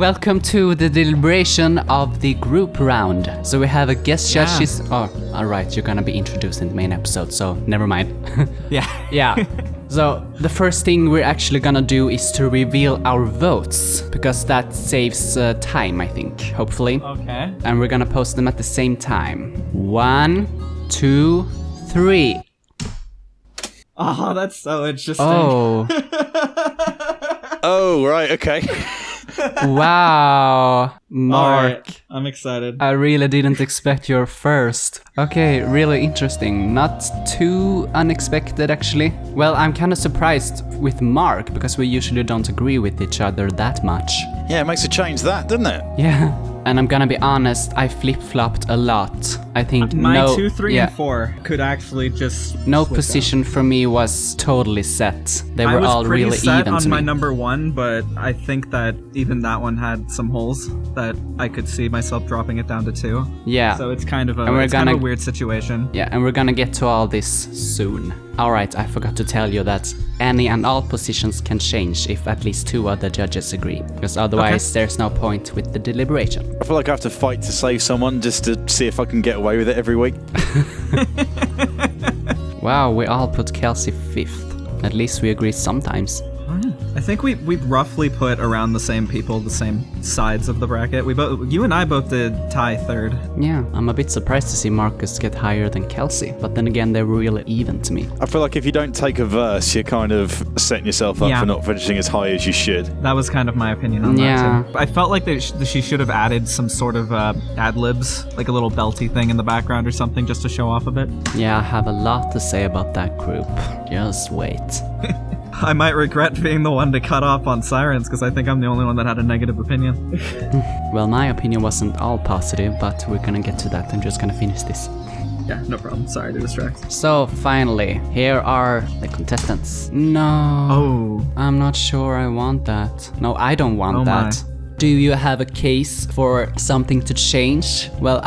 welcome to the deliberation of the group round. So we have a guest judge. Oh, alright, you're gonna be introduced in the main episode, so never mind. Yeah. So the first thing we're actually gonna do is to reveal our votes, because that saves time, I think, hopefully. Okay. And we're gonna post them at the same time. 1, 2, 3. Oh, that's so interesting. Oh. Oh, right, okay. Wow, Mark. Right, I'm excited. I really didn't expect your first. Okay, really interesting. Not too unexpected, actually. Well, I'm kind of surprised with Mark, because we usually don't agree with each other that much. Yeah, it makes a change that, doesn't it? Yeah, and I'm gonna be honest, I flip-flopped a lot. I think My 2, 3, and 4 could actually just no switch position out. for me was totally set. They were all really I was pretty set even on to my me. number 1, but I think that even that one had some holes that I could see myself dropping it down to 2. Yeah. So it's kind of a, And we're kind of gonna- a weird situation. Yeah, and we're gonna get to all this soon. Alright, I forgot to tell you that any and all positions can change if at least 2 other judges agree, because otherwise there's no point with the deliberation. I feel like I have to fight to save someone just to see if I can get away with it every week. Wow, we all put Kelsey 5th. At least we agree sometimes. I think we roughly put around the same people, the same sides of the bracket. You and I both did tie 3rd. Yeah, I'm a bit surprised to see Marcus get higher than Kelsey, but then again, they were really even to me. I feel like if you don't take a verse, you're kind of setting yourself up for not finishing as high as you should. That was kind of my opinion on that too. I felt like she should have added some sort of ad-libs, like a little belty thing in the background or something, just to show off a bit. Yeah, I have a lot to say about that group. Just wait. I might regret being the one to cut off on Sirens, because I think I'm the only one that had a negative opinion. Well, my opinion wasn't all positive, but we're gonna get to that. I'm just gonna finish this. Yeah, no problem. Sorry to distract. So, finally, here are the contestants. No. Oh. I'm not sure I want that. No, I don't want that. Do you have a case for something to change? Well,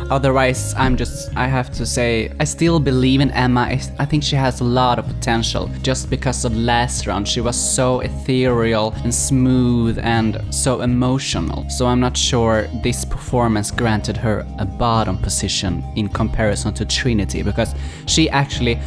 otherwise, I have to say, I still believe in Emma. I think she has a lot of potential. Just because of last round, she was so ethereal and smooth and so emotional. So I'm not sure this performance granted her a bottom position in comparison to Trinity, because she actually...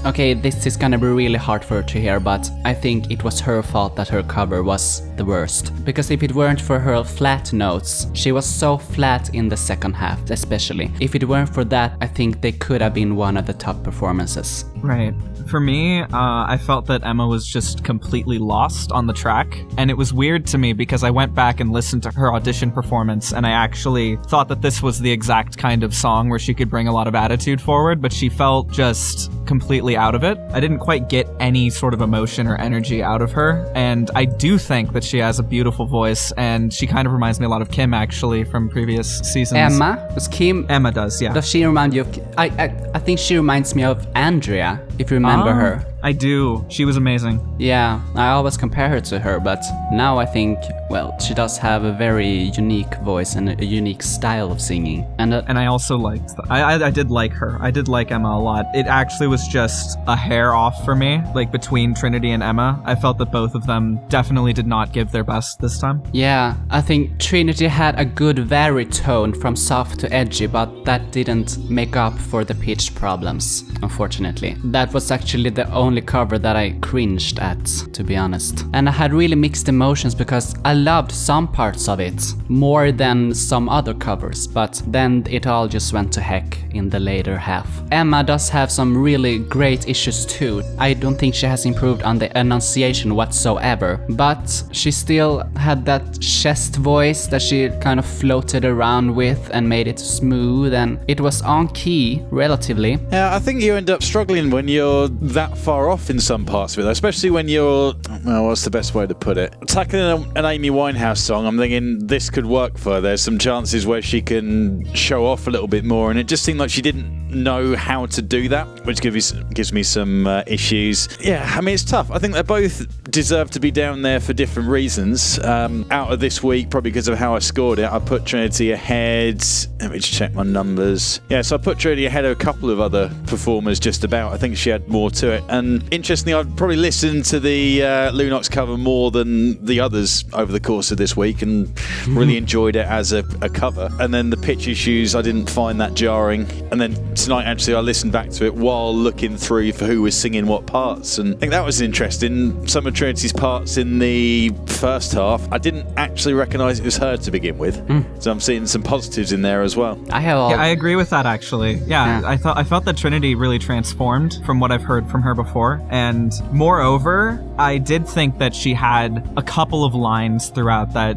Okay, this is gonna be really hard for her to hear, but I think it was her fault that her cover was the worst. Because if it weren't for her flat notes, she was so flat in the second half, especially. If it weren't for that, I think they could have been one of the top performances. Right. For me, I felt that Emma was just completely lost on the track, and it was weird to me because I went back and listened to her audition performance, and I actually thought that this was the exact kind of song where she could bring a lot of attitude forward, but she felt just completely out of it. I didn't quite get any sort of emotion or energy out of her, and I do think that she has a beautiful voice, and she kind of reminds me a lot of Kim, actually, from previous seasons. Emma? Was Kim? Emma does, yeah. Does she remind you of... I think she reminds me of Andrea, if you remember her. I do. She was amazing. Yeah, I always compare her to her, but now I think, well, she does have a very unique voice and a unique style of singing. And I also liked... I did like her. I did like Emma a lot. It actually was just a hair off for me, like between Trinity and Emma. I felt that both of them definitely did not give their best this time. Yeah, I think Trinity had a good varied tone from soft to edgy, but that didn't make up for the pitch problems, unfortunately. That was actually the only cover that I cringed at, to be honest. And I had really mixed emotions because I loved some parts of it more than some other covers, but then it all just went to heck in the later half. Emma does have some really great issues too. I don't think she has improved on the enunciation whatsoever, but she still had that chest voice that she kind of floated around with and made it smooth, and it was on key, relatively. Yeah, I think you end up struggling when you're that far off in some parts of it, especially when you're, well, what's the best way to put it? Tackling an Amy Winehouse song, I'm thinking this could work for her. There's some chances where she can show off a little bit more, and it just seemed like she didn't know how to do that, which gives me some issues. Yeah, I mean, it's tough. I think they both deserve to be down there for different reasons. Out of this week, probably because of how I scored it, I put Trinity ahead. Let me just check my numbers. Yeah, so I put Trinity ahead of a couple of other performers just about. I think she had more to it. And And interestingly, I've probably listened to the Lunox cover more than the others over the course of this week, and really enjoyed it as a cover. And then the pitch issues, I didn't find that jarring. And then tonight, actually, I listened back to it while looking through for who was singing what parts, and I think that was interesting. Some of Trinity's parts in the first half, I didn't actually recognise it was her to begin with. So I'm seeing some positives in there as well. I agree with that, actually. Yeah. I felt that Trinity really transformed from what I've heard from her before. And moreover, I did think that she had a couple of lines throughout that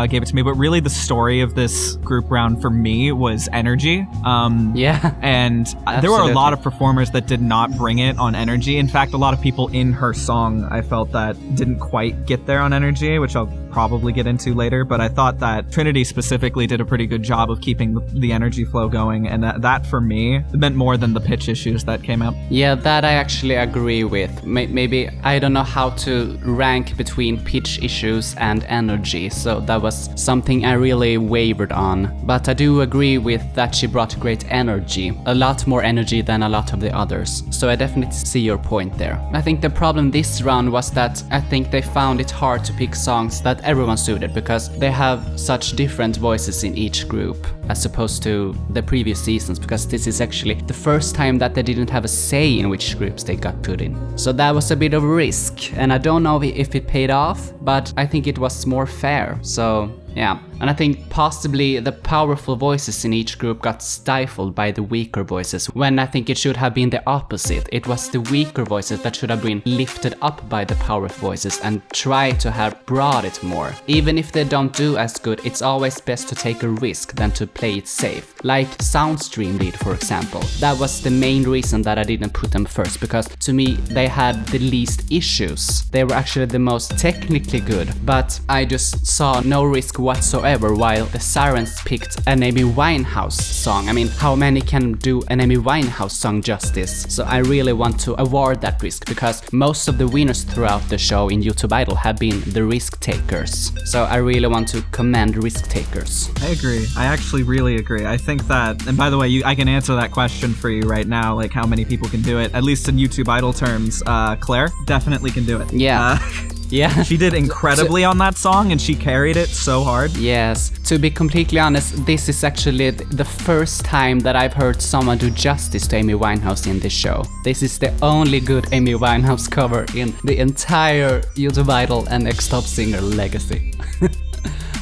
gave it to me, but really the story of this group round for me was energy. And there were a lot of performers that did not bring it on energy. In fact, a lot of people in her song, I felt that didn't quite get there on energy, which I'll probably get into later, but I thought that Trinity specifically did a pretty good job of keeping the energy flow going, and that for me meant more than the pitch issues that came up. Yeah, that I actually agree with. Maybe I don't know how to rank between pitch issues and energy, so that was something I really wavered on. But I do agree with that she brought great energy, a lot more energy than a lot of the others. So I definitely see your point there. I think the problem this round was that I think they found it hard to pick songs that everyone suited, because they have such different voices in each group as opposed to the previous seasons, because this is actually the first time that they didn't have a say in which groups they got put in. So that was a bit of a risk, and I don't know if it paid off, but I think it was more fair. So yeah, and I think possibly the powerful voices in each group got stifled by the weaker voices, when I think it should have been the opposite. It was the weaker voices that should have been lifted up by the powerful voices and try to have brought it more. Even if they don't do as good, it's always best to take a risk than to play it safe. Like Soundstream did, for example. That was the main reason that I didn't put them first, because to me they had the least issues. They were actually the most technically good, but I just saw no risk whatsoever, while the Sirens picked an Amy Winehouse song. I mean, how many can do an Amy Winehouse song justice? So I really want to award that risk, because most of the winners throughout the show in YouTube Idol have been the risk takers. So I really want to commend risk takers. I agree. I actually really agree. I think that, and by the way, I can answer that question for you right now, like how many people can do it, at least in YouTube Idol terms. Claire definitely can do it. Yeah. Yeah. She did incredibly on that song, and she carried it so hard. Yes. To be completely honest, this is actually the first time that I've heard someone do justice to Amy Winehouse in this show. This is the only good Amy Winehouse cover in the entire YouTube Idol and Next Top Singer legacy.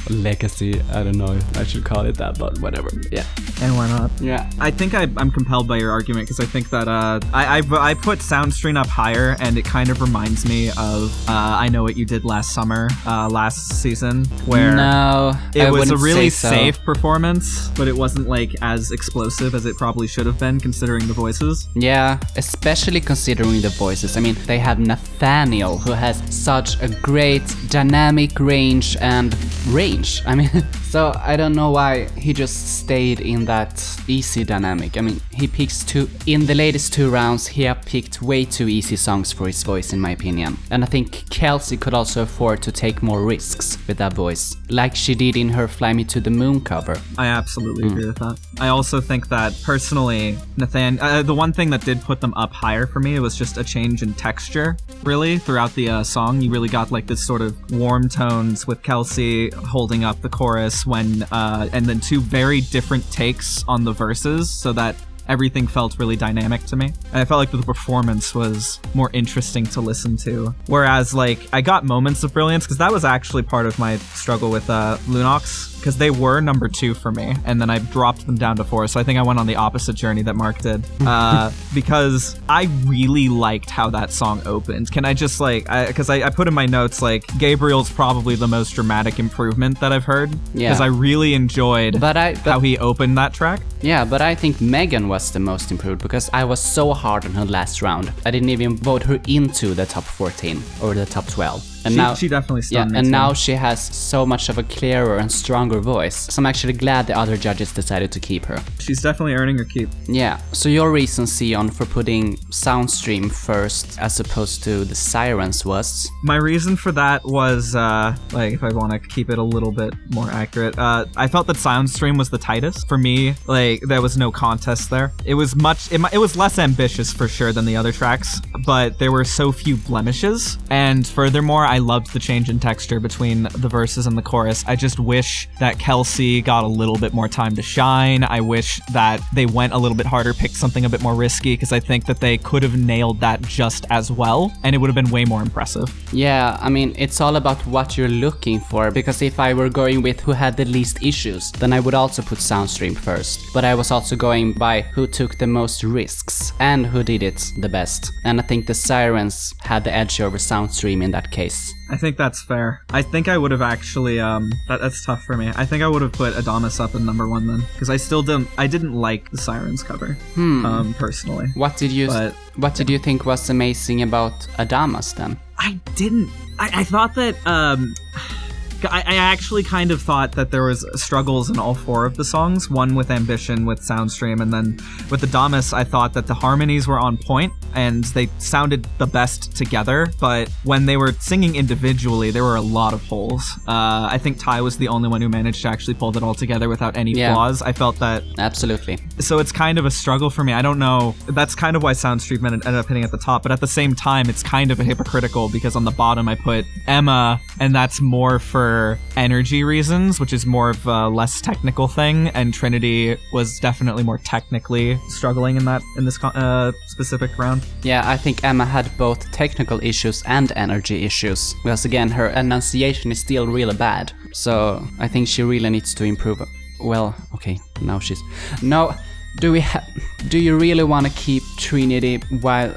Legacy, I don't know if I should call it that, but whatever. Yeah. And why not? Yeah. I think I'm compelled by your argument, because I think that I put Soundstream up higher, and it kind of reminds me of I Know What You Did Last Summer, last season, where it was a really safe performance, but it wasn't like as explosive as it probably should have been, considering the voices. Yeah, especially considering the voices. I mean, they have Nathaniel, who has such a great dynamic range and range. I mean, so I don't know why he just stayed in that easy dynamic. I mean, he picks in the latest 2 rounds, he have picked way too easy songs for his voice, in my opinion. And I think Kelsey could also afford to take more risks with that voice, like she did in her Fly Me to the Moon cover. I absolutely agree with that. I also think that, personally, the one thing that did put them up higher for me, it was just a change in texture, really, throughout the song. You really got like this sort of warm tones with Kelsey holding up the chorus and then 2 very different takes on the verses, so that everything felt really dynamic to me. And I felt like the performance was more interesting to listen to. Whereas, like, I got moments of brilliance, because that was actually part of my struggle with Lunox, because they were number 2 for me, and then I dropped them down to 4. So I think I went on the opposite journey that Mark did, because I really liked how that song opened. Can I just because I put in my notes, like, Gabriel's probably the most dramatic improvement that I've heard, because I really enjoyed how he opened that track. Yeah, but I think Megan was the most improved, because I was so hard on her last round. I didn't even vote her into the top 14 or the top 12. And she definitely stunned me and too. now she has so much of a clearer and stronger voice. So I'm actually glad the other judges decided to keep her. She's definitely earning her keep. Yeah. So your reason, Ceonn, for putting Soundstream first as opposed to the Sirens was? My reason for that was, like, if I want to keep it a little bit more accurate, I felt that Soundstream was the tightest. For me, like, there was no contest there. It was less ambitious for sure than the other tracks, but there were so few blemishes. And furthermore, I loved the change in texture between the verses and the chorus. I just wish that Kelsey got a little bit more time to shine. I wish that they went a little bit harder, picked something a bit more risky, because I think that they could have nailed that just as well, and it would have been way more impressive. Yeah, I mean, it's all about what you're looking for, because if I were going with who had the least issues, then I would also put Soundstream first. But I was also going by who took the most risks and who did it the best. And I think the Sirens had the edge over Soundstream in that case. I think that's fair. I think I would have actually, that's tough for me. I think I would have put Adamas up in number 1 then, because I didn't like the Sirens cover, personally. What did you think was amazing about Adamas then? I thought that, I actually kind of thought that there was struggles in all 4 of the songs, one with Ambition, with Soundstream, and then with Adamas, I thought that the harmonies were on point and they sounded the best together, but when they were singing individually, there were a lot of holes. I think Ty was the only one who managed to actually pull it all together without any flaws. I felt that... Absolutely. So it's kind of a struggle for me. I don't know. That's kind of why Soundstream ended up hitting at the top, but at the same time, it's kind of a hypocritical because on the bottom I put Emma, and that's more for energy reasons, which is more of a less technical thing, and Trinity was definitely more technically struggling in this specific round. Yeah, I think Emma had both technical issues and energy issues, because again, her enunciation is still really bad, so I think she really needs to improve. Well, okay, now she's... No, do you really want to keep Trinity while...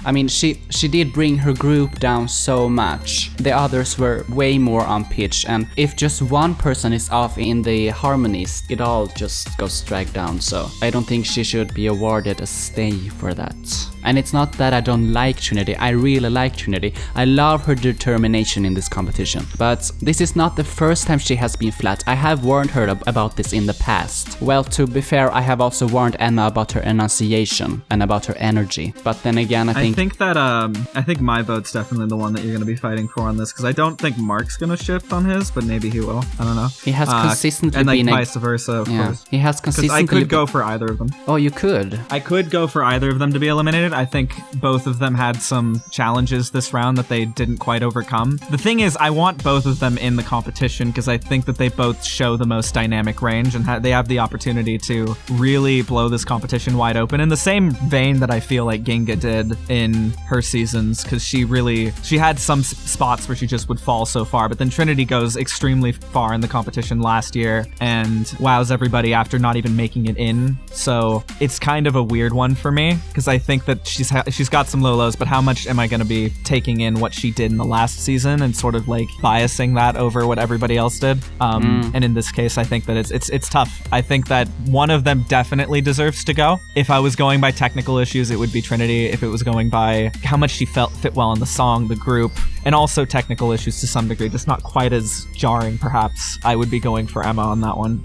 I mean, she did bring her group down so much. The others were way more on pitch, and if just one person is off in the harmonies, it all just goes dragged down, so I don't think she should be awarded a stay for that. And it's not that I don't like Trinity, I really like Trinity. I love her determination in this competition. But this is not the first time she has been flat. I have warned her about this in the past. Well, to be fair, I have also warned Emma about her enunciation and about her energy. But then again, I think my vote's definitely the one that you're going to be fighting for on this, because I don't think Mark's going to shift on his, but maybe he will. I don't know. He has consistently and been... And vice versa, of course. He has consistently... I could go for either of them. Oh, you could? I could go for either of them to be eliminated. I think both of them had some challenges this round that they didn't quite overcome. The thing is, I want both of them in the competition because I think that they both show the most dynamic range and they have the opportunity to really blow this competition wide open in the same vein that I feel like Ginga did in her seasons, because she had some spots where she just would fall so far, but then Trinity goes extremely far in the competition last year and wows everybody after not even making it in. So it's kind of a weird one for me because I think that she's got some low lows, but how much am I going to be taking in what she did in the last season and sort of like biasing that over what everybody else did? And in this case, I think that it's tough. I think that one of them definitely deserves to go. If I was going by technical issues, it would be Trinity. If it was going by how much she fit well in the song, the group, and also technical issues to some degree, just not quite as jarring perhaps, I would be going for Emma on that one.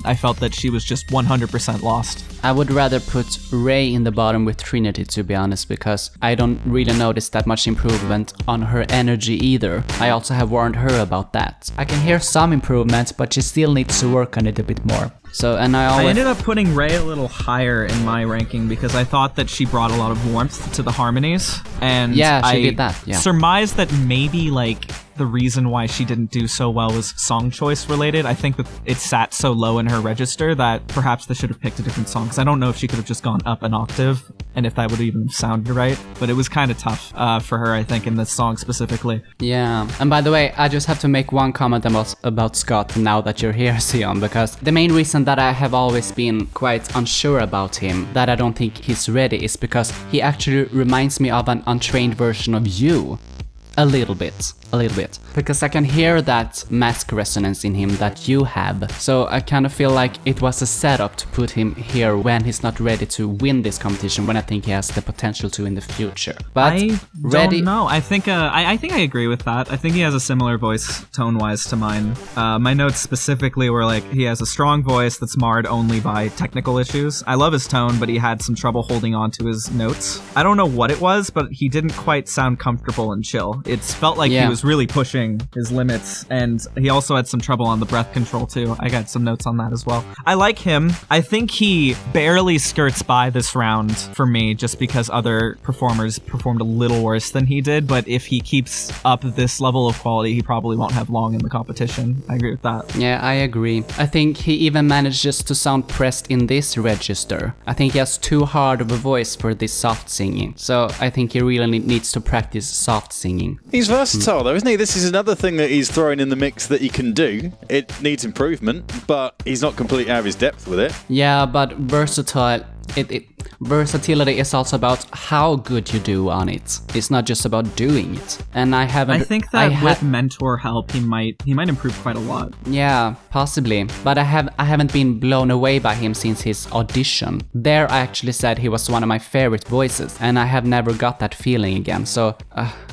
I felt that she was just 100% lost. I would rather put Ray in the bottom with Trinity, to be honest, because I don't really notice that much improvement on her energy either. I also have warned her about that. I can hear some improvement, but she still needs to work on it a bit more. So, and I ended up putting Ray a little higher in my ranking because I thought that she brought a lot of warmth to the harmonies, and yeah, she did that. Yeah. Surmised that maybe like the reason why she didn't do so well was song choice related. I think that it sat so low in her register that perhaps they should have picked a different song, because I don't know if she could have just gone up an octave and if that would even sound right, but it was kind of tough for her, I think, in this song specifically. Yeah, and by the way, I just have to make one comment about Scott now that you're here, Ceonn, because the main reason that I have always been quite unsure about him, that I don't think he's ready, is because he actually reminds me of an untrained version of you. A little bit. a little bit. Because I can hear that mask resonance in him that you have. So I kind of feel like it was a setup to put him here when he's not ready to win this competition, when I think he has the potential to in the future. But I don't know. I think I agree with that. I think he has a similar voice tone-wise to mine. My notes specifically were like, he has a strong voice that's marred only by technical issues. I love his tone, but he had some trouble holding on to his notes. I don't know what it was, but he didn't quite sound comfortable and chill. It felt like he was really pushing his limits, and he also had some trouble on the breath control too. I got some notes on that as well. I like him. I think he barely skirts by this round for me, just because other performers performed a little worse than he did, but if he keeps up this level of quality, he probably won't have long in the competition. I agree with that. Yeah, I agree. I think he even manages to sound pressed in this register. I think he has too hard of a voice for this soft singing, so I think he really needs to practice soft singing. He's versatile though, isn't he? This is another thing that he's throwing in the mix that he can do. It needs improvement, but he's not completely out of his depth with it. Yeah, but versatile... Versatility is also about how good you do on it. It's not just about doing it. And I think that with mentor help, he might improve quite a lot. Yeah, possibly. But I haven't been blown away by him since his audition. There I actually said he was one of my favorite voices, and I have never got that feeling again. So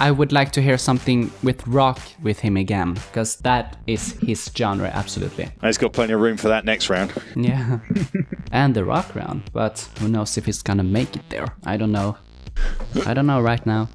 I would like to hear something with rock with him again, because that is his genre, absolutely. He's got plenty of room for that next round. Yeah. And the rock round, but who knows if he's gonna make it there. I don't know right now.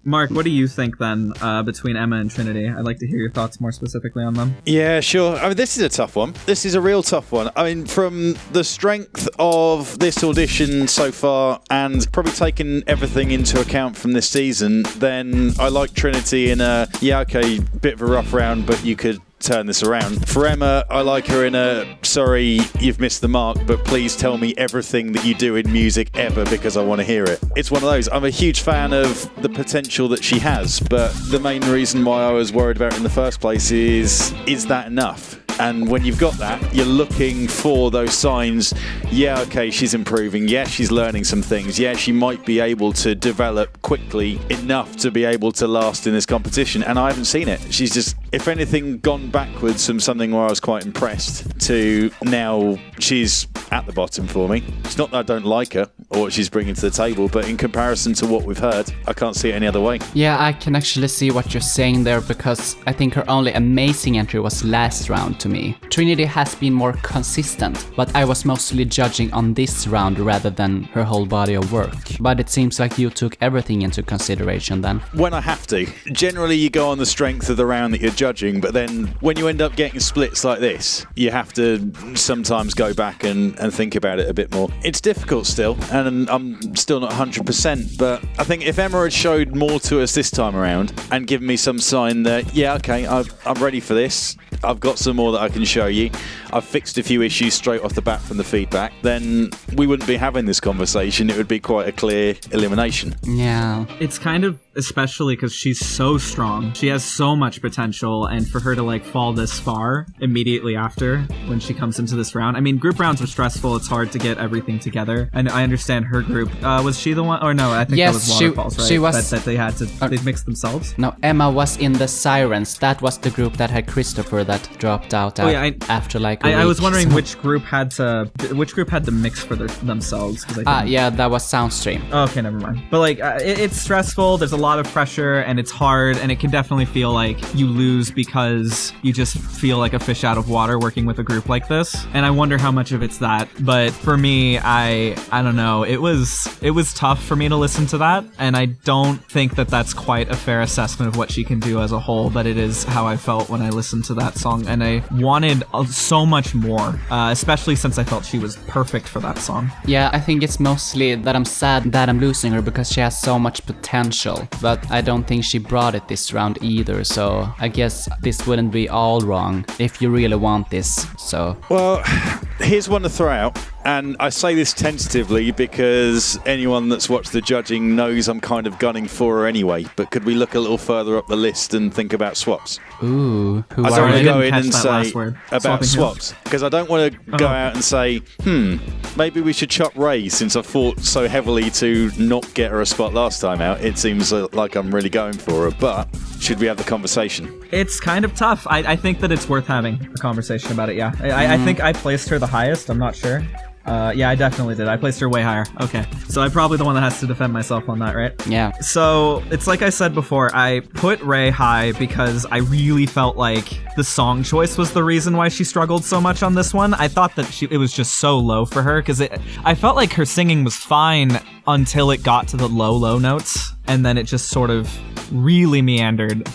Mark, what do you think then between Emma and Trinity? I'd like to hear your thoughts more specifically on them. Yeah, sure. I mean, this is a tough one. This is a real tough one. I mean, from the strength of this audition so far, and probably taking everything into account from this season, then I like Trinity in a, bit of a rough round, but you could turn this around. For Emma, I like her in a, sorry, you've missed the mark, but please tell me everything that you do in music ever, because I want to hear it. It's one of those. I'm a huge fan of the potential that she has, but the main reason why I was worried about her in the first place is that enough? And when you've got that, you're looking for those signs. Yeah, okay, she's improving. Yeah, she's learning some things. Yeah, she might be able to develop quickly enough to be able to last in this competition. And I haven't seen it. She's just, if anything, gone backwards from something where I was quite impressed to now she's at the bottom for me. It's not that I don't like her or what she's bringing to the table, but in comparison to what we've heard, I can't see it any other way. Yeah, I can actually see what you're saying there, because I think her only amazing entry was last round to me. Trinity has been more consistent, but I was mostly judging on this round rather than her whole body of work. But it seems like you took everything into consideration then. When I have to. Generally you go on the strength of the round that you're judging, but then when you end up getting splits like this, you have to sometimes go back and think about it a bit more. It's difficult still, and I'm still not 100%, but I think if Emma had showed more to us this time around and given me some sign that, yeah, okay, I'm ready for this, I've got some more that I can show you, I've fixed a few issues straight off the bat from the feedback, then we wouldn't be having this conversation. It would be quite a clear elimination. Yeah. It's kind of, especially because she's so strong. She has so much potential, and for her to like fall this far immediately after when she comes into this round. I mean, group rounds are stressful. It's hard to get everything together. And I understand her group. Was she the one? Or no, I think that was Waterfalls, right? She was... That they had to... they mixed themselves? No, Emma was in the Sirens. That was the group that had Christopher that dropped out after like a week. I was wondering which group had to mix for themselves. Yeah, that was Soundstream. Oh, okay, never mind. But like, it's stressful. There's a lot of pressure, and it's hard, and it can definitely feel like you lose because you just feel like a fish out of water working with a group like this. And I wonder how much of it's that. But for me, I don't know. It was tough for me to listen to that, and I don't think that that's quite a fair assessment of what she can do as a whole. But it is how I felt when I listened to that song, and I wanted so much more, especially since I felt she was perfect for that song. Yeah, I think it's mostly that I'm sad that I'm losing her because she has so much potential, but I don't think she brought it this round either, so I guess this wouldn't be all wrong if you really want this, so... Well, here's one to throw out, and I say this tentatively because anyone that's watched the judging knows I'm kind of gunning for her anyway, but could we look a little further up the list and think about swaps? Ooh, I don't want to go in and say about swaps, because I don't want to go out and say, maybe we should chop Ray, since I fought so heavily to not get her a spot last time out. It seems like I'm really going for her, but should we have the conversation? It's kind of tough. I think that it's worth having a conversation about it, yeah. I think I placed her the highest, I'm not sure. Yeah, I definitely did. I placed her way higher. Okay. So I'm probably the one that has to defend myself on that, right? Yeah. So it's like I said before, I put Ray high because I really felt like the song choice was the reason why she struggled so much on this one. I thought that it was just so low for her because I felt like her singing was fine until it got to the low notes, and then it just sort of really meandered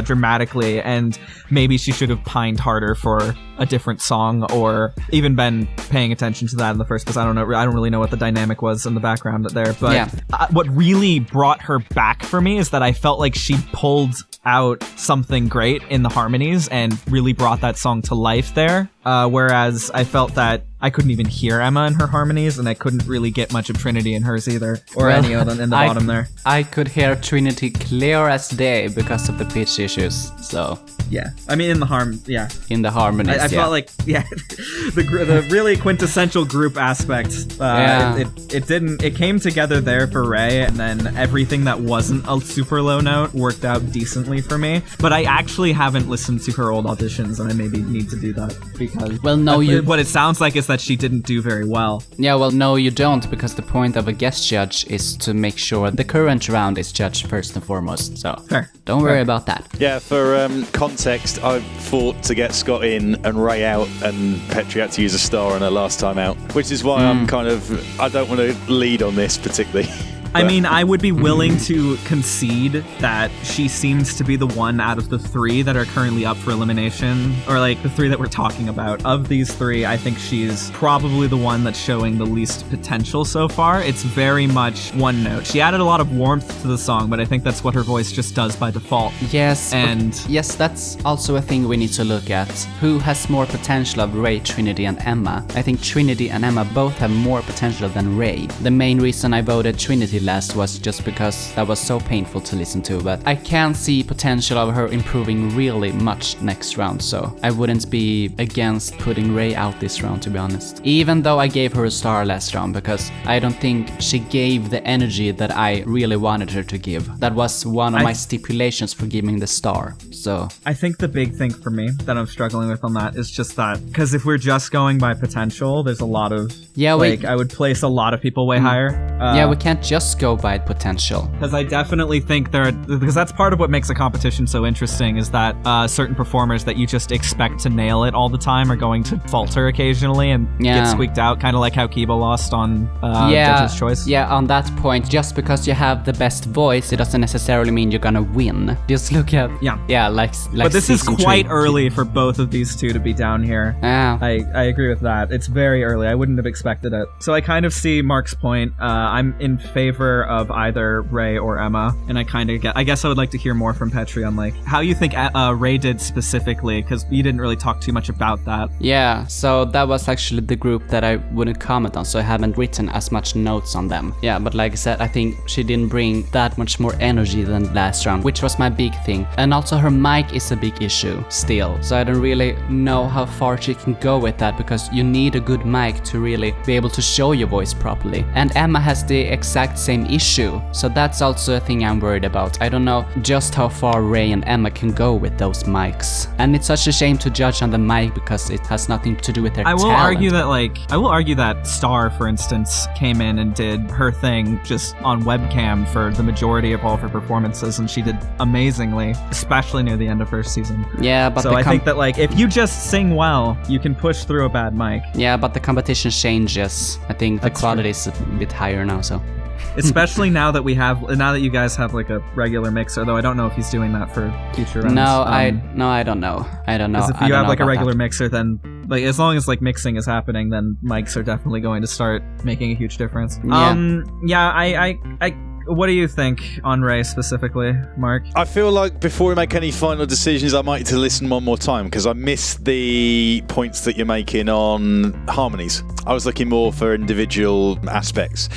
dramatically, and maybe she should have pined harder for a different song or even been paying attention to that in the first place. I don't know. I don't really know what the dynamic was in the background there, but yeah. What really brought her back for me is that I felt like she pulled out something great in the harmonies and really brought that song to life there. Whereas I felt that I couldn't even hear Emma in her harmonies, and I couldn't really get much of Trinity in hers either, or any of them in the bottom there. I could hear Trinity clear as day because of the pitch issues, so... Yeah, I mean in the harmonies, I felt like, yeah, the really quintessential group aspect. It came together there for Ray, and then everything that wasn't a super low note worked out decently for me. But I actually haven't listened to her old auditions, and I maybe need to do that because what it sounds like is that she didn't do very well. Yeah, well, no, you don't, because the point of a guest judge is to make sure the current round is judged first and foremost. So Fair. Don't worry about that. Yeah, for context, I fought to get Scott in and Ray out, and Petri had to use a star on her last time out, which is why I'm kind of, I don't want to lead on this particularly. I mean, I would be willing to concede that she seems to be the one out of the three that are currently up for elimination, or like the three that we're talking about. Of these three, I think she's probably the one that's showing the least potential so far. It's very much one note. She added a lot of warmth to the song, but I think that's what her voice just does by default. Yes, and yes, that's also a thing we need to look at. Who has more potential of Ray, Trinity, and Emma? I think Trinity and Emma both have more potential than Ray. The main reason I voted Trinity last was just because that was so painful to listen to, but I can see potential of her improving really much next round, so I wouldn't be against putting Ray out this round, to be honest. Even though I gave her a star last round, because I don't think she gave the energy that I really wanted her to give. That was one of my stipulations for giving the star, so... I think the big thing for me that I'm struggling with on that is just that, because if we're just going by potential, there's a lot of... Yeah, I would place a lot of people way higher. Yeah, we can't just go by potential. Because I definitely think because that's part of what makes a competition so interesting, is that certain performers that you just expect to nail it all the time are going to falter occasionally and get squeaked out, kind of like how Kiba lost on Judge's Choice. Yeah, on that point, just because you have the best voice, it doesn't necessarily mean you're gonna win. Just look at... Yeah, like but this is quite early for both of these two to be down here. Yeah. I agree with that. It's very early. I wouldn't have expected it. So I kind of see Mark's point. I'm in favor of either Ray or Emma, and I guess I would like to hear more from Petri on like how you think Ray did specifically, because you didn't really talk too much about that. Yeah, so that was actually the group that I wouldn't comment on, so I haven't written as much notes on them. Yeah, but like I said, I think she didn't bring that much more energy than last round, which was my big thing. And also her mic is a big issue still, so I don't really know how far she can go with that, because you need a good mic to really be able to show your voice properly. And Emma has the exact same issue, so that's also a thing I'm worried about. I don't know just how far Ray and Emma can go with those mics. And it's such a shame to judge on the mic because it has nothing to do with their talent. I will argue that Star, for instance, came in and did her thing just on webcam for the majority of all of her performances, and she did amazingly, especially near the end of her season. Yeah, but so I think that like if you just sing well, you can push through a bad mic. Yeah, but the competition changes. I think the quality is a bit higher now, so... Especially now that you guys have like a regular mixer, though I don't know if he's doing that for future rounds. I don't know. Because if you have like a regular mixer, then like as long as like mixing is happening, then mics are definitely going to start making a huge difference. Yeah. What do you think on Ray specifically, Mark? I feel like before we make any final decisions, I might need to listen one more time, because I missed the points that you're making on harmonies. I was looking more for individual aspects,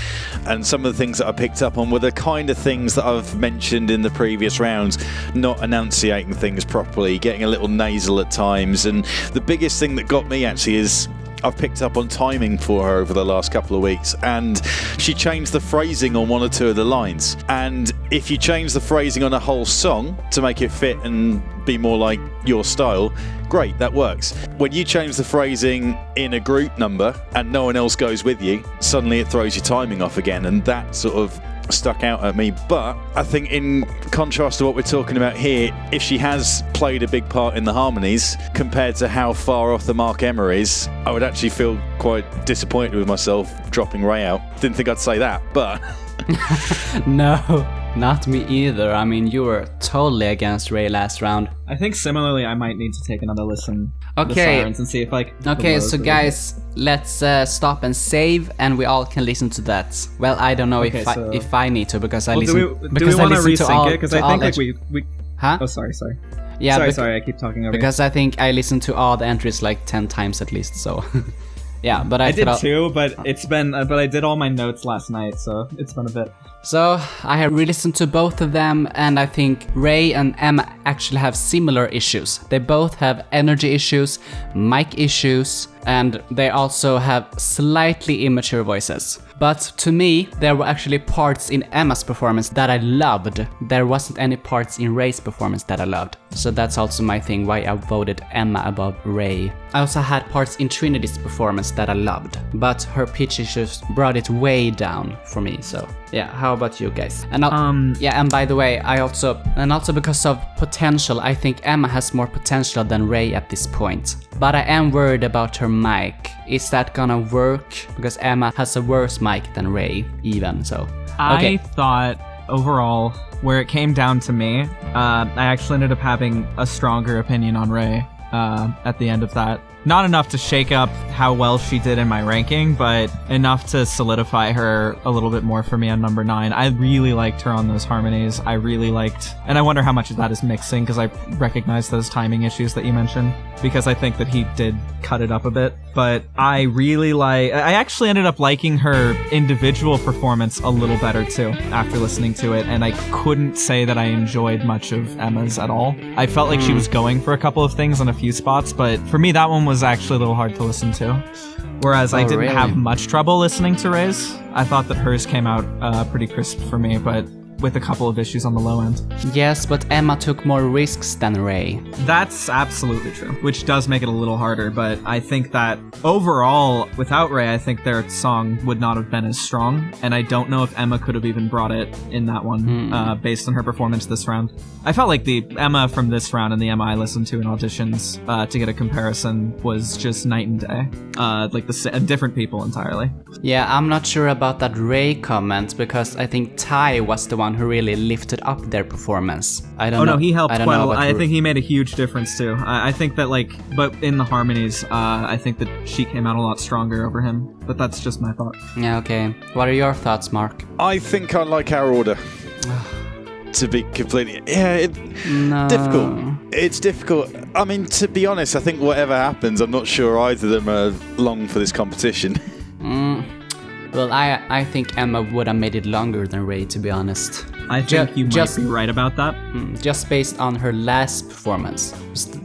and some of the things that I picked up on were the kind of things that I've mentioned in the previous rounds, not enunciating things properly, getting a little nasal at times, and the biggest thing that got me actually is I've picked up on timing for her over the last couple of weeks, and she changed the phrasing on one or two of the lines. And if you change the phrasing on a whole song to make it fit and be more like your style, great, that works. When you change the phrasing in a group number and no one else goes with you, suddenly it throws your timing off again, and that sort of stuck out at me. But I think in contrast to what we're talking about here, if she has played a big part in the harmonies compared to how far off the mark Emma is, I would actually feel quite disappointed with myself dropping Ray out. Didn't think I'd say that, but No, not me either. I mean, you were totally against Ray last round. I think similarly, I might need to take another listen to the Okay. sirens and see if I can. Okay, so guys, let's stop and save, and we all can listen to that. Well, I don't know Okay, if I need to, because I Well, listen. do we because I want to listen to all. resync it? Because to I all think like the- we. Huh? Oh, sorry. Yeah. Sorry. I keep talking over you. Because I think I listened to all the entries like 10 times at least. So. Yeah, but I did thought- too, but it's been. But I did all my notes last night, so it's been a bit. So I have re-listened to both of them, and I think Ray and Emma actually have similar issues. They both have energy issues, mic issues, and they also have slightly immature voices. But to me, there were actually parts in Emma's performance that I loved. There wasn't any parts in Ray's performance that I loved. So that's also my thing, why I voted Emma above Ray. I also had parts in Trinity's performance that I loved, but her pitch issues brought it way down for me. So yeah, how about you guys? And yeah, and by the way, I also because of potential, I think Emma has more potential than Ray at this point. But I am worried about her mic. Is that gonna work? Because Emma has a worse mic than Ray, even, so. Okay. I thought overall, where it came down to me, I actually ended up having a stronger opinion on Ray at the end of that. Not enough to shake up how well she did in my ranking, but enough to solidify her a little bit more for me on number 9. I really liked her on those harmonies. I really liked, and I wonder how much of that is mixing, because I recognize those timing issues that you mentioned, because I think that he did cut it up a bit. But I actually ended up liking her individual performance a little better too after listening to it, and I couldn't say that I enjoyed much of Emma's at all. I felt like she was going for a couple of things on a few spots, but for me that one was actually a little hard to listen to. Whereas I didn't have much trouble listening to Ray's. I thought that hers came out pretty crisp for me, but with a couple of issues on the low end. Yes, but Emma took more risks than Ray. That's absolutely true, which does make it a little harder, but I think that overall, without Ray, I think their song would not have been as strong, and I don't know if Emma could have even brought it in that one, based on her performance this round. I felt like the Emma from this round and the Emma I listened to in auditions to get a comparison was just night and day. Like different people entirely. Yeah, I'm not sure about that Ray comment, because I think Ty was the one who really lifted up their performance. I don't know. No, he helped I don't quite know a lot. about I think he made a huge difference too. I think that but in the harmonies, I think that she came out a lot stronger over him. But that's just my thought. Yeah, okay. What are your thoughts, Mark? I think I like our order. To be completely... Yeah, No. difficult. It's difficult. I mean, to be honest, I think whatever happens, I'm not sure either of them are long for this competition. Well, I think Emma would have made it longer than Ray, to be honest. I think you might be right about that. Just based on her last performance.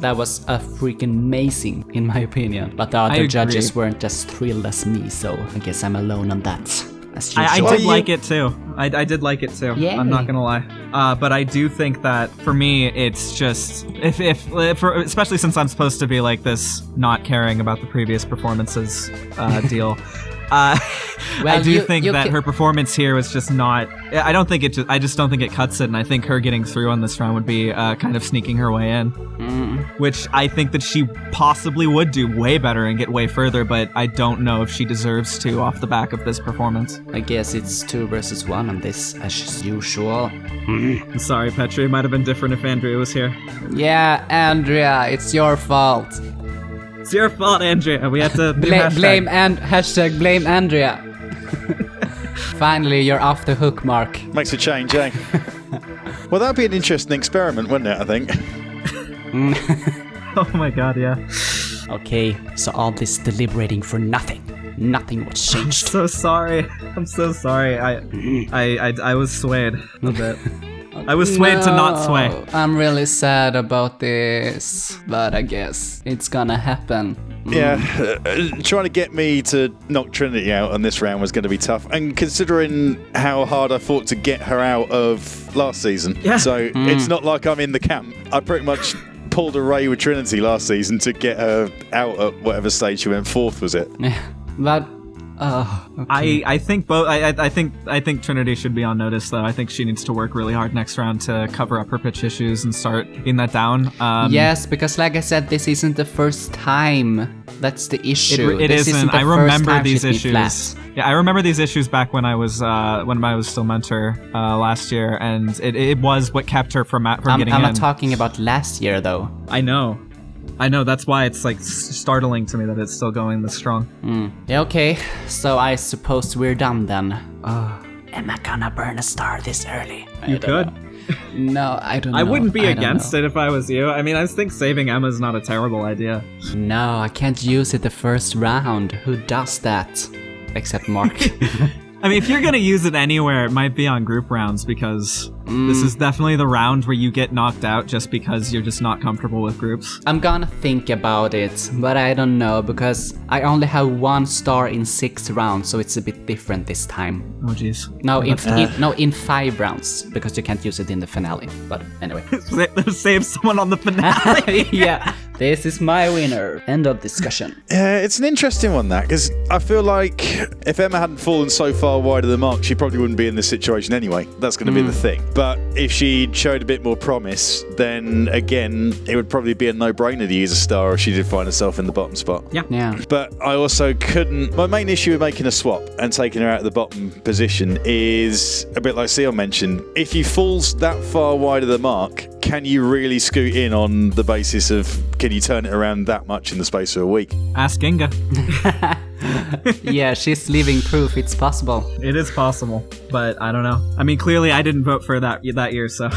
That was a freaking amazing, in my opinion. But the other judges weren't as thrilled as me, so I guess I'm alone on that. As usual. I did like it too. I did like it too. Yay. I'm not gonna lie. But I do think that for me, it's just especially since I'm supposed to be like this, not caring about the previous performances deal. Well, I do think that her performance here was just not. I just don't think it cuts it, and I think her getting through on this round would be kind of sneaking her way in, which I think that she possibly would do way better and get way further, but I don't know if she deserves to off the back of this performance. I guess it's 2 versus 1 on this, as usual. I'm sorry, Petri. It might have been different if Andrea was here. Yeah, Andrea, it's your fault. It's your fault, Andrea. We have to blame Andrea. Finally, you're off the hook, Mark. Makes a change, eh? Well, that'd be an interesting experiment, wouldn't it, I think? Oh my god, yeah. Okay, so all this deliberating for nothing. Nothing was changed. I'm so sorry. I was swayed a bit. I was swayed to not sway. I'm really sad about this, but I guess it's gonna happen. Trying to get me to knock Trinity out on this round was going to be tough. And considering how hard I fought to get her out of last season. So it's not like I'm in the camp. I pretty much pulled a Ray with Trinity last season to get her out at whatever stage she went. 4th, was it? Yeah, but okay. I think both. I think Trinity should be on notice, though. I think she needs to work really hard next round to cover up her pitch issues and start getting that down. Yes, because like I said, this isn't the first time. That's the issue. It this isn't. I remember these issues. Flat. Yeah, I remember these issues back when I was still mentor last year, and it was what kept her from getting in. I'm not talking about last year, though. I know. That's why it's like startling to me that it's still going this strong. Yeah, okay. So I suppose we're done then. Am I gonna burn a star this early? You could. No, I don't know. I wouldn't be against it if I was you. I mean, I think saving Emma's not a terrible idea. No, I can't use it the first round. Who does that? Except Mark. I mean, if you're gonna use it anywhere, it might be on group rounds, because this is definitely the round where you get knocked out just because you're just not comfortable with groups. I'm gonna think about it, but I don't know, because I only have 1 star in 6 rounds, so it's a bit different this time. Oh jeez. No, in 5 rounds, because you can't use it in the finale. But anyway. Save someone on the finale. Yeah, this is my winner. End of discussion. Yeah, it's an interesting one, that, because I feel like if Emma hadn't fallen so far wide of the mark, she probably wouldn't be in this situation anyway. That's going to be the thing. But if she showed a bit more promise, then again, it would probably be a no-brainer to use a star if she did find herself in the bottom spot. Yeah. But I also couldn't... My main issue with making a swap and taking her out of the bottom position is, a bit like Ceonn mentioned, if you fall that far wide of the mark, can you really scoot in on the basis of, can you turn it around that much in the space of a week? Ask Inga. Yeah, she's living proof it's possible. It is possible, but I don't know. I mean, clearly I didn't vote for that year, so...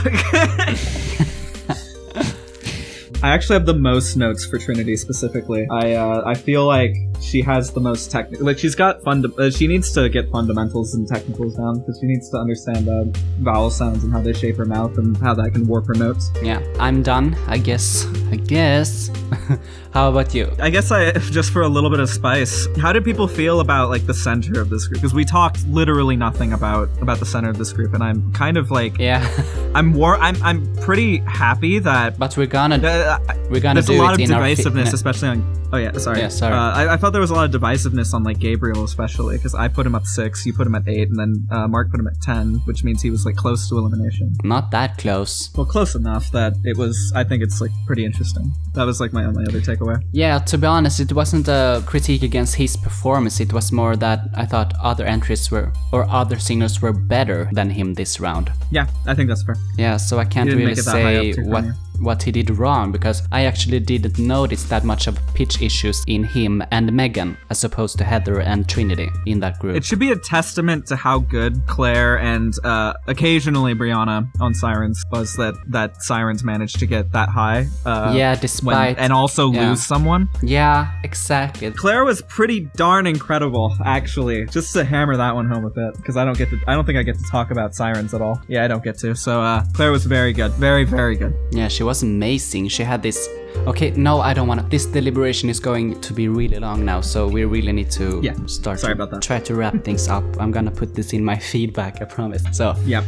I actually have the most notes for Trinity specifically. I feel like she has the most technical. Like she's got she needs to get fundamentals and technicals down, because she needs to understand vowel sounds and how they shape her mouth and how that can warp her notes. Yeah, I'm done. I guess. How about you? I guess just for a little bit of spice. How did people feel about like the center of this group? Because we talked literally nothing about the center of this group, and I'm kind of like, I'm pretty happy that. But we're gonna there's do a lot it of in divisiveness, especially on. Oh yeah, sorry. Yeah, sorry. I felt there was a lot of divisiveness on like Gabriel, especially because I put him up 6, you put him at 8, and then Mark put him at 10, which means he was like close to elimination. Not that close. Well, close enough that it was. I think it's like pretty interesting. That was like my only other takeaway. Yeah, to be honest, it wasn't a critique against his performance. It was more that I thought other other singers were better than him this round. Yeah, I think that's fair. Yeah, so I can't really say what he did wrong, because I actually didn't notice that much of pitch issues in him and Megan as opposed to Heather and Trinity in that group. It should be a testament to how good Claire and occasionally Brianna on Sirens was that Sirens managed to get that high. Despite and also lose someone. Yeah, exactly. Claire was pretty darn incredible, actually. Just to hammer that one home a bit, because I don't think I get to talk about Sirens at all. Yeah, I don't get to. So Claire was very good, very very good. Yeah, she was amazing. She had this. Okay, no, I don't want to. This deliberation is going to be really long now, so we really need to start. Sorry about that. Try to wrap things up. I'm gonna put this in my feedback, I promise. So yeah.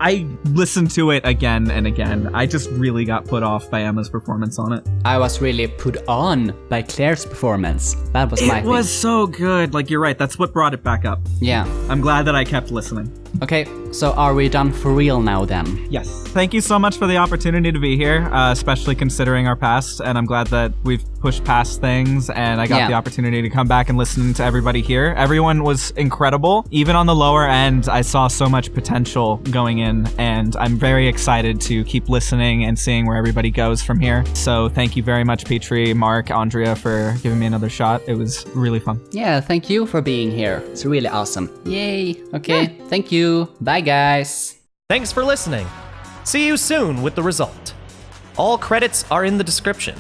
I listened to it again and again. I just really got put off by Emma's performance on it. I was really put on by Claire's performance. That was my thing. It was so good. Like, you're right. That's what brought it back up. Yeah. I'm glad that I kept listening. Okay, so are we done for real now then? Yes. Thank you so much for the opportunity to be here, especially considering our past. And I'm glad that we've pushed past things and I got the opportunity to come back and listen to everybody here. Everyone was incredible. Even on the lower end, I saw so much potential going in, and I'm very excited to keep listening and seeing where everybody goes from here. So thank you very much, Petri, Mark, Andrea, for giving me another shot. It was really fun. Yeah, thank you for being here. It's really awesome. Yay. Okay, thank you. Bye, guys. Thanks for listening. See you soon with the result. All credits are in the description.